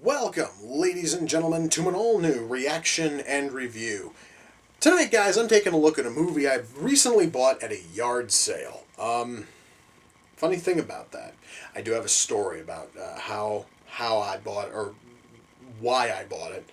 Welcome, ladies and gentlemen, to an all-new reaction and review. Tonight, guys, I'm taking a look at a movie I recently bought at a yard sale. Funny thing about that, I do have a story about how I bought it, or why I bought it.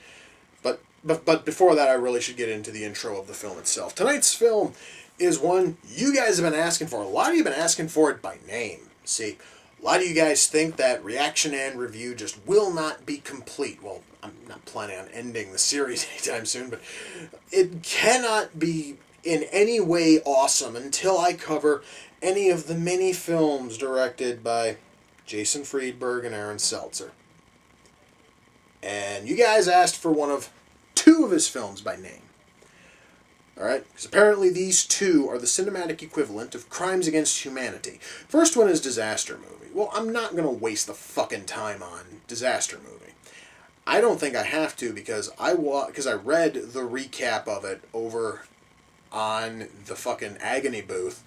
But before that, I really should get into the intro of the film itself. Tonight's film is one you guys have been asking for. A lot of you have been asking for it by name. See, a lot of you guys think that reaction and review just will not be complete. Well, I'm not planning on ending the series anytime soon, but it cannot be in any way awesome until I cover any of the many films directed by Jason Friedberg and Aaron Seltzer. And you guys asked for two of his films by name. Alright? Because apparently these two are the cinematic equivalent of Crimes Against Humanity. First one is Disaster Movie. Well, I'm not going to waste the fucking time on Disaster Movie. I don't think I have to because I read the recap of it over on the fucking Agony booth.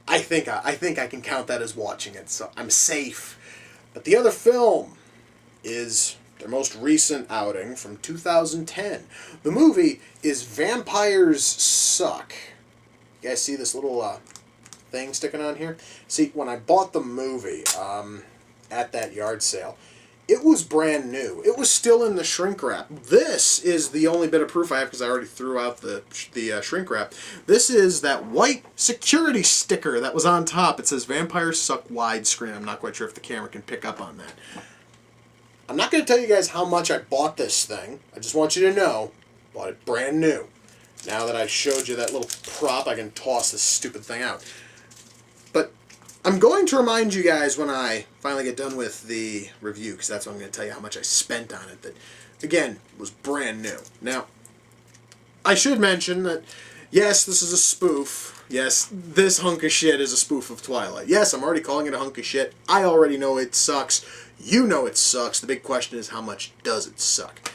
I think I can count that as watching it, so I'm safe. But the other film is their most recent outing from 2010. The movie is Vampires Suck. You guys see this little thing sticking on here? See, when I bought the movie at that yard sale, it was brand new. It was still in the shrink wrap. This is the only bit of proof I have because I already threw out the shrink wrap. This is that white security sticker that was on top. It says Vampires Suck widescreen. I'm not quite sure if the camera can pick up on that. I'm not going to tell you guys how much I bought this thing. I just want you to know, bought it brand new. Now that I showed you that little prop, I can toss this stupid thing out. But I'm going to remind you guys when I finally get done with the review, because that's when I'm going to tell you how much I spent on it, that, again, was brand new. Now, I should mention that, yes, this is a spoof. Yes, this hunk of shit is a spoof of Twilight. Yes, I'm already calling it a hunk of shit. I already know it sucks. You know it sucks. The big question is, how much does it suck?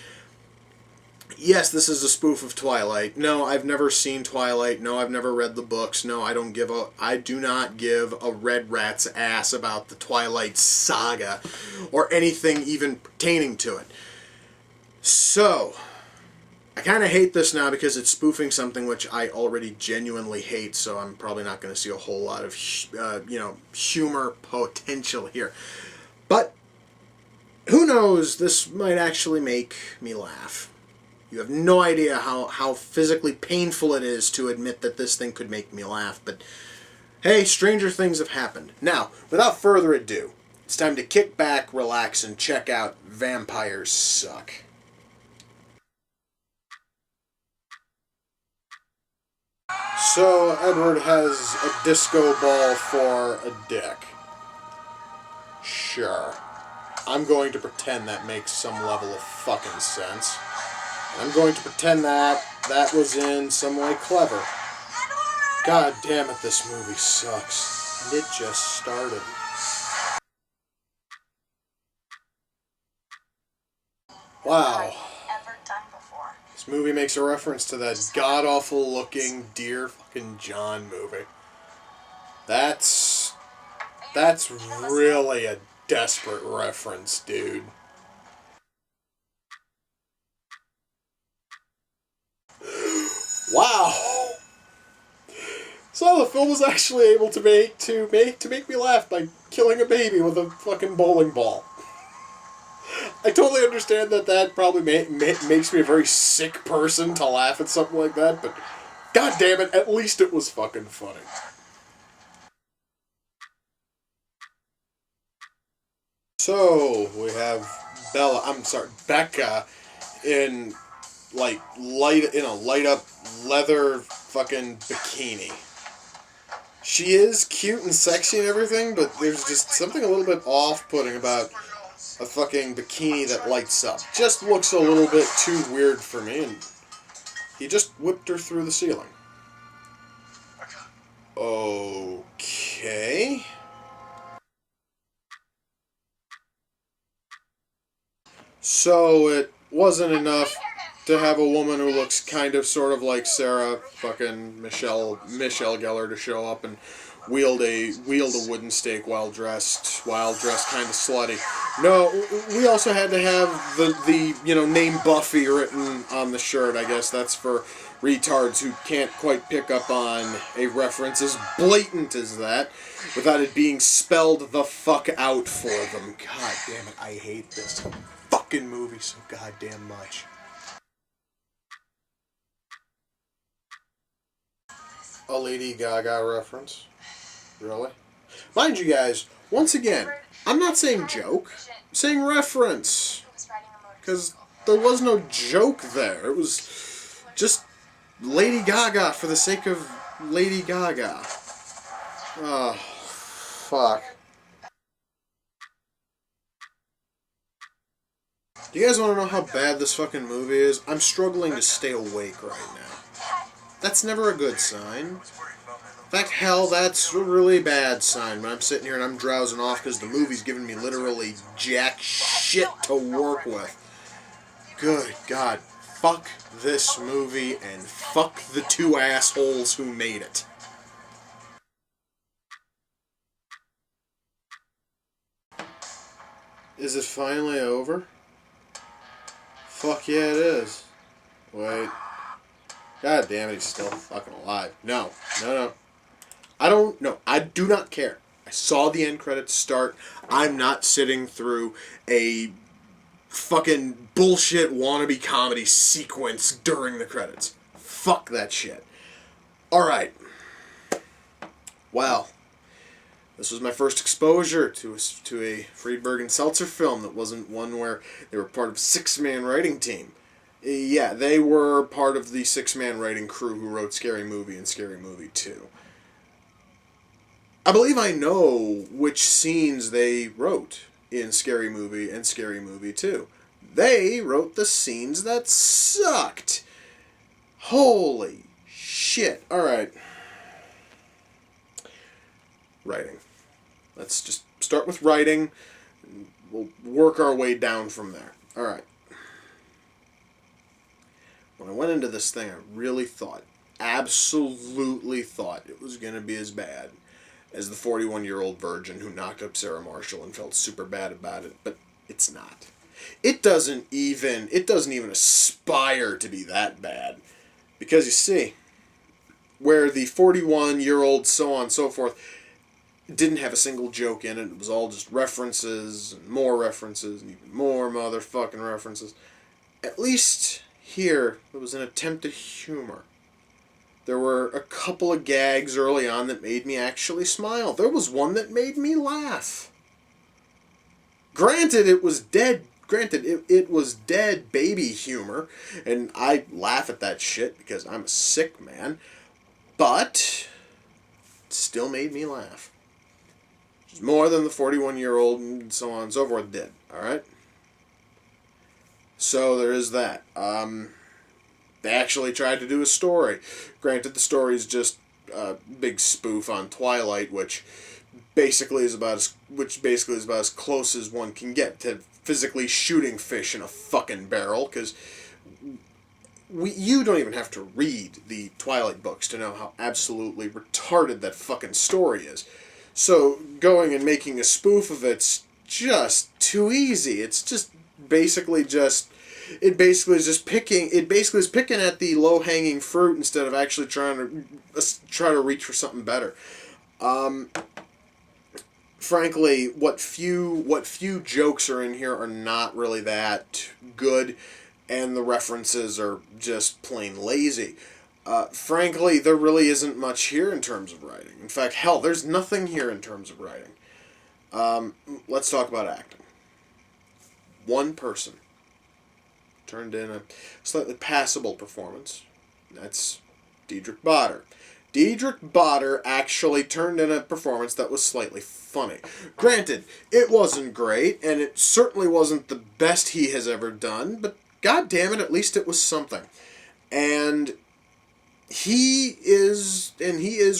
Yes, this is a spoof of Twilight. No, I've never seen Twilight. No, I've never read the books. No, I do not give a red rat's ass about the Twilight saga or anything even pertaining to it. So, I kind of hate this now because it's spoofing something which I already genuinely hate, so I'm probably not going to see a whole lot of, humor potential here. But who knows, this might actually make me laugh. You have no idea how physically painful it is to admit that this thing could make me laugh, but hey, stranger things have happened. Now, without further ado, it's time to kick back, relax, and check out Vampires Suck. So, Edward has a disco ball for a dick. Sure. I'm going to pretend that makes some level of fucking sense. I'm going to pretend that was in some way clever. God damn it, this movie sucks. And it just started. Wow. This movie makes a reference to that god-awful looking Dear fucking John movie. That's really a desperate reference, dude. Wow! So the film was actually able to make me laugh by killing a baby with a fucking bowling ball. I totally understand that probably makes me a very sick person to laugh at something like that, but god damn it, at least it was fucking funny. So, we have Becca in a light up leather fucking bikini. She is cute and sexy and everything, but there's just something a little bit off-putting about a fucking bikini that lights up. Just looks a little bit too weird for me, and he just whipped her through the ceiling. Okay. So it wasn't enough to have a woman who looks kind of sort of like Sarah fucking Michelle Gellar to show up and wield a wooden stake while dressed kind of slutty. No, we also had to have the name Buffy written on the shirt. I guess that's for retards who can't quite pick up on a reference as blatant as that without it being spelled the fuck out for them. God damn it, I hate this fucking movie so goddamn much. A Lady Gaga reference? Really? Mind you guys, once again, I'm not saying joke, I'm saying reference. Because there was no joke there. It was just Lady Gaga for the sake of Lady Gaga. Oh, fuck. Do you guys want to know how bad this fucking movie is? I'm struggling to stay awake right now. That's never a good sign. In fact, hell, that's a really bad sign when I'm sitting here and I'm drowsing off because the movie's giving me literally jack shit to work with. Good God. Fuck this movie and fuck the two assholes who made it. Is it finally over? Fuck yeah, it is. Wait. God damn it, he's still fucking alive. No. I do not care. I saw the end credits start. I'm not sitting through a fucking bullshit wannabe comedy sequence during the credits. Fuck that shit. Alright. Well, this was my first exposure to a Friedberg and Seltzer film that wasn't one where they were part of a six-man writing team. Yeah, they were part of the six-man writing crew who wrote Scary Movie and Scary Movie 2. I believe I know which scenes they wrote in Scary Movie and Scary Movie 2. They wrote the scenes that sucked. Holy shit. Alright. Writing. Let's just start with writing. We'll work our way down from there. Alright. When I went into this thing, I really thought, absolutely thought it was going to be as bad as the 41-year-old virgin who knocked up Sarah Marshall and felt super bad about it, but it's not. It doesn't even aspire to be that bad. Because you see, where the 41-year-old so on and so forth didn't have a single joke in it, it was all just references and more references and even more motherfucking references. At least here, there was an attempt at humor. There were a couple of gags early on that made me actually smile. There was one that made me laugh. Granted, it was dead baby humor, and I laugh at that shit because I'm a sick man, but it still made me laugh. Which is more than the 41-year-old and so on and so forth did, alright? So there is that. They actually tried to do a story. Granted, the story is just a big spoof on Twilight, which basically is about as close as one can get to physically shooting fish in a fucking barrel, because you don't even have to read the Twilight books to know how absolutely retarded that fucking story is. So going and making a spoof of it's just too easy. It's just basically is picking at the low-hanging fruit instead of actually trying to reach for something better. Frankly, what few jokes are in here are not really that good, and the references are just plain lazy. Frankly, there really isn't much here in terms of writing. In fact, hell, there's nothing here in terms of writing. Let's talk about acting. One person turned in a slightly passable performance. That's Diedrich Bader. Diedrich Bader actually turned in a performance that was slightly funny. Granted, it wasn't great, and it certainly wasn't the best he has ever done, but god damn it, at least it was something. And he is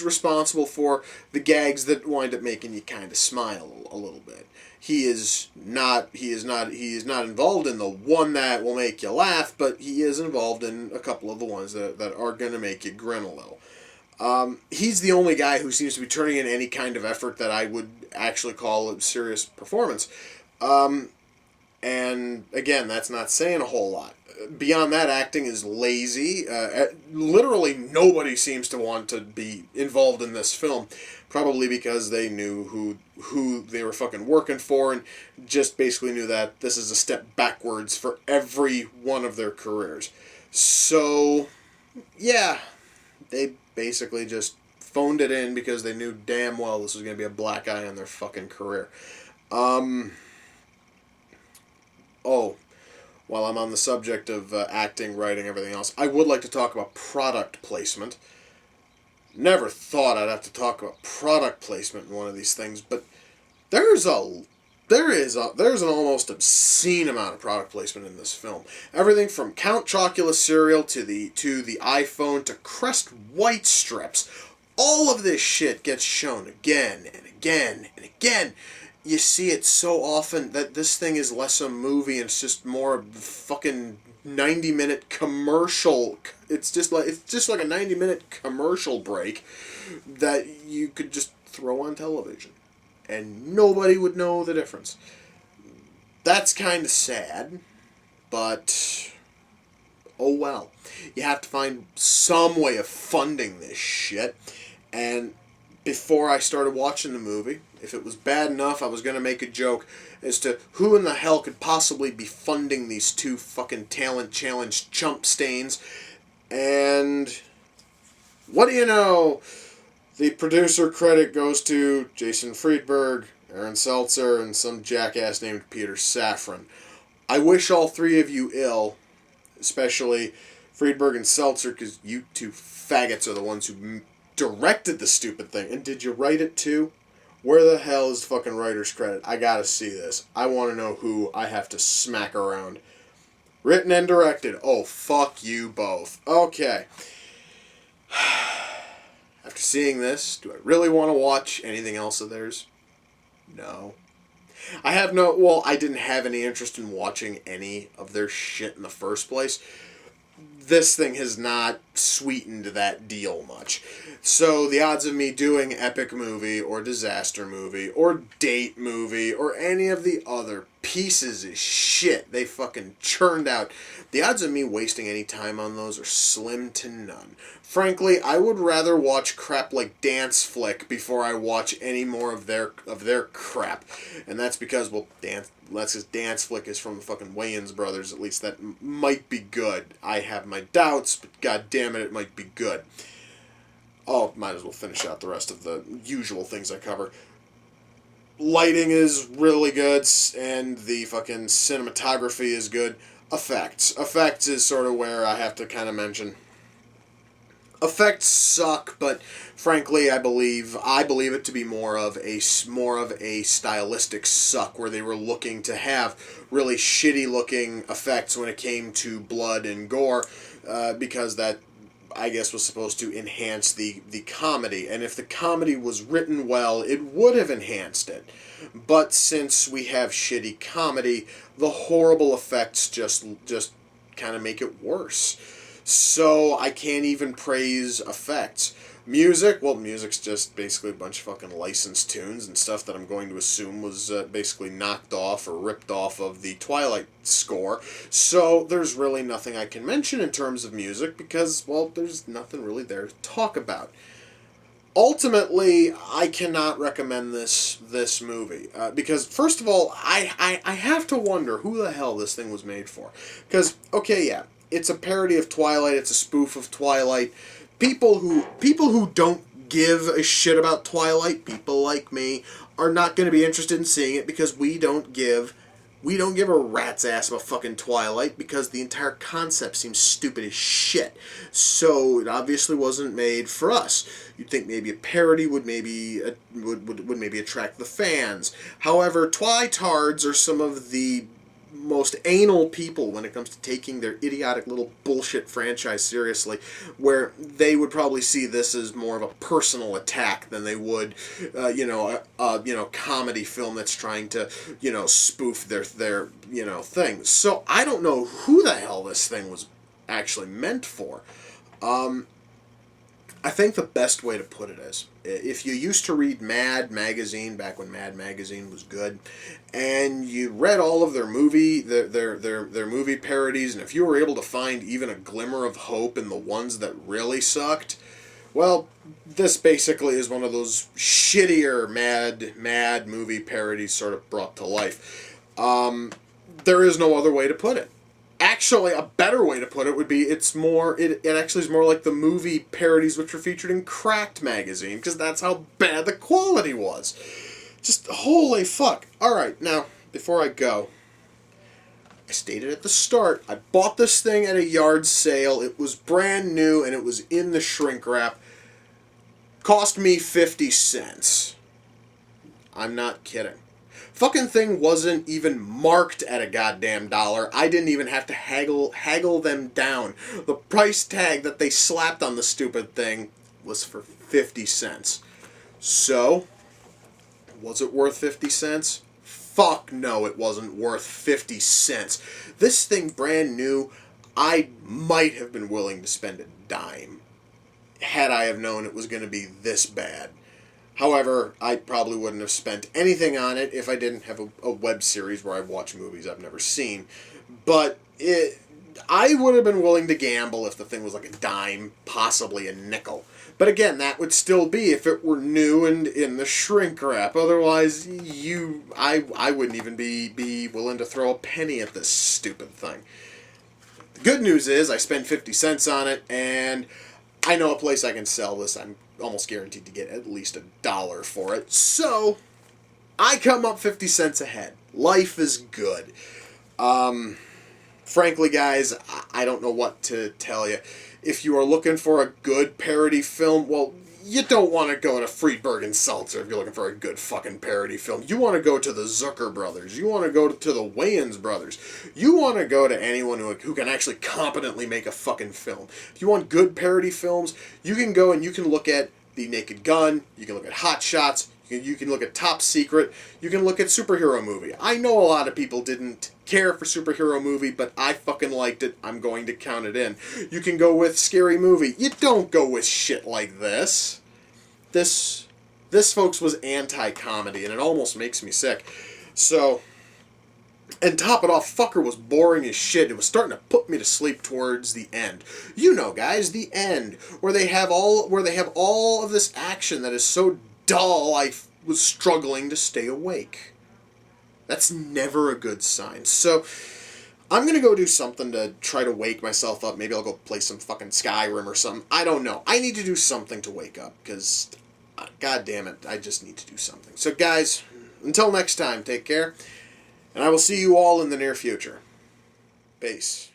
responsible for the gags that wind up making you kind of smile a little bit. He is not involved in the one that will make you laugh, but he is involved in a couple of the ones that are going to make you grin a little. He's the only guy who seems to be turning in any kind of effort that I would actually call a serious performance. And again, that's not saying a whole lot. Beyond that, acting is lazy. Literally nobody seems to want to be involved in this film, probably because they knew who they were fucking working for, and just basically knew that this is a step backwards for every one of their careers. So, yeah, they basically just phoned it in because they knew damn well this was going to be a black eye on their fucking career. While I'm on the subject of acting, writing, everything else, I would like to talk about product placement. Never thought I'd have to talk about product placement in one of these things, but there's an almost obscene amount of product placement in this film. Everything from Count Chocula cereal to the iPhone to Crest white strips. All of this shit gets shown again and again and again. You see it so often that this thing is less a movie and it's just more a fucking 90-minute commercial. It's just like a 90-minute commercial break that you could just throw on television and nobody would know the difference. That's kind of sad, but oh well. You have to find some way of funding this shit. And before I started watching the movie, if it was bad enough, I was going to make a joke as to who in the hell could possibly be funding these two fucking talent challenge chump stains. And what do you know? The producer credit goes to Jason Friedberg, Aaron Seltzer, and some jackass named Peter Safran. I wish all three of you ill, especially Friedberg and Seltzer, because you two faggots are the ones who directed the stupid thing. And did you write it too? Where the hell is the fucking writer's credit? I gotta see this. I want to know who I have to smack around. Written and directed. Oh, fuck you both. Okay. After seeing this, do I really want to watch anything else of theirs? No. I didn't have any interest in watching any of their shit in the first place. This thing has not sweetened that deal much. So the odds of me doing epic movie or disaster movie or date movie or any of the other pieces of shit they fucking churned out, the odds of me wasting any time on those are slim to none. Frankly, I would rather watch crap like Dance Flick before I watch any more of their crap. And that's because, Dance Flick is from the fucking Wayans brothers. At least that might be good. I have my doubts, but god damn it might be good. Oh, might as well finish out the rest of the usual things I cover. Lighting is really good, and the fucking cinematography is good. Effects is sort of where I have to kind of mention. Effects suck, but frankly, I believe it to be more of a stylistic suck, where they were looking to have really shitty looking effects when it came to blood and gore, because that, I guess, was supposed to enhance the comedy, and if the comedy was written well, it would have enhanced it. But since we have shitty comedy, the horrible effects just kind of make it worse. So I can't even praise effects. Music's just basically a bunch of fucking licensed tunes and stuff that I'm going to assume was basically knocked off or ripped off of the Twilight score. So there's really nothing I can mention in terms of music because, well, there's nothing really there to talk about. Ultimately, I cannot recommend this movie because, first of all, I have to wonder who the hell this thing was made for. Because, okay, yeah, it's a parody of Twilight, it's a spoof of Twilight. People who don't give a shit about Twilight, people like me, are not going to be interested in seeing it because we don't give a rat's ass about fucking Twilight because the entire concept seems stupid as shit. So it obviously wasn't made for us. You'd think maybe a parody would maybe attract the fans. However, Twitards are some of the most anal people when it comes to taking their idiotic little bullshit franchise seriously, where they would probably see this as more of a personal attack than they would, comedy film that's trying to, spoof their thing. So I don't know who the hell this thing was actually meant for. I think the best way to put it is, if you used to read Mad Magazine back when Mad Magazine was good, and you read all of their movie parodies, and if you were able to find even a glimmer of hope in the ones that really sucked, well, this basically is one of those shittier mad movie parodies sort of brought to life. There is no other way to put it. Actually, a better way to put it would be it actually is more like the movie parodies which were featured in Cracked magazine, because that's how bad the quality was. Just holy fuck. Alright, now, before I go, I stated at the start, I bought this thing at a yard sale. It was brand new and it was in the shrink wrap. Cost me 50 cents. I'm not kidding. Fucking thing wasn't even marked at a goddamn dollar. I didn't even have to haggle them down. The price tag that they slapped on the stupid thing was for 50 cents. So, was it worth 50 cents? Fuck no, it wasn't worth 50 cents. This thing brand new, I might have been willing to spend a dime had I have known it was going to be this bad. However, I probably wouldn't have spent anything on it if I didn't have a web series where I watch movies I've never seen. But I would have been willing to gamble if the thing was like a dime, possibly a nickel. But again, that would still be if it were new and in the shrink wrap. Otherwise, I wouldn't even be willing to throw a penny at this stupid thing. The good news is I spent 50 cents on it, and I know a place I can sell this. I'm almost guaranteed to get at least $1 for it. So, I come up 50 cents ahead. Life is good. Frankly, guys, I don't know what to tell you. If you are looking for a good parody film, well, you don't want to go to Friedberg and Seltzer if you're looking for a good fucking parody film. You want to go to the Zucker brothers. You want to go to the Wayans brothers. You want to go to anyone who can actually competently make a fucking film. If you want good parody films, you can go and you can look at The Naked Gun. You can look at Hot Shots. You can look at Top Secret. You can look at Superhero Movie. I know a lot of people didn't care for Superhero Movie, but I fucking liked it. I'm going to count it in. You can go with Scary Movie. You don't go with shit like this. This, folks, was anti-comedy, and it almost makes me sick. So, and top it off, fucker was boring as shit. It was starting to put me to sleep towards the end. You know, guys, the end, where they have all of this action that is so dull, I was struggling to stay awake. That's never a good sign. So, I'm going to go do something to try to wake myself up. Maybe I'll go play some fucking Skyrim or something. I don't know. I need to do something to wake up, because, god damn it, I just need to do something. So, guys, until next time, take care, and I will see you all in the near future. Peace.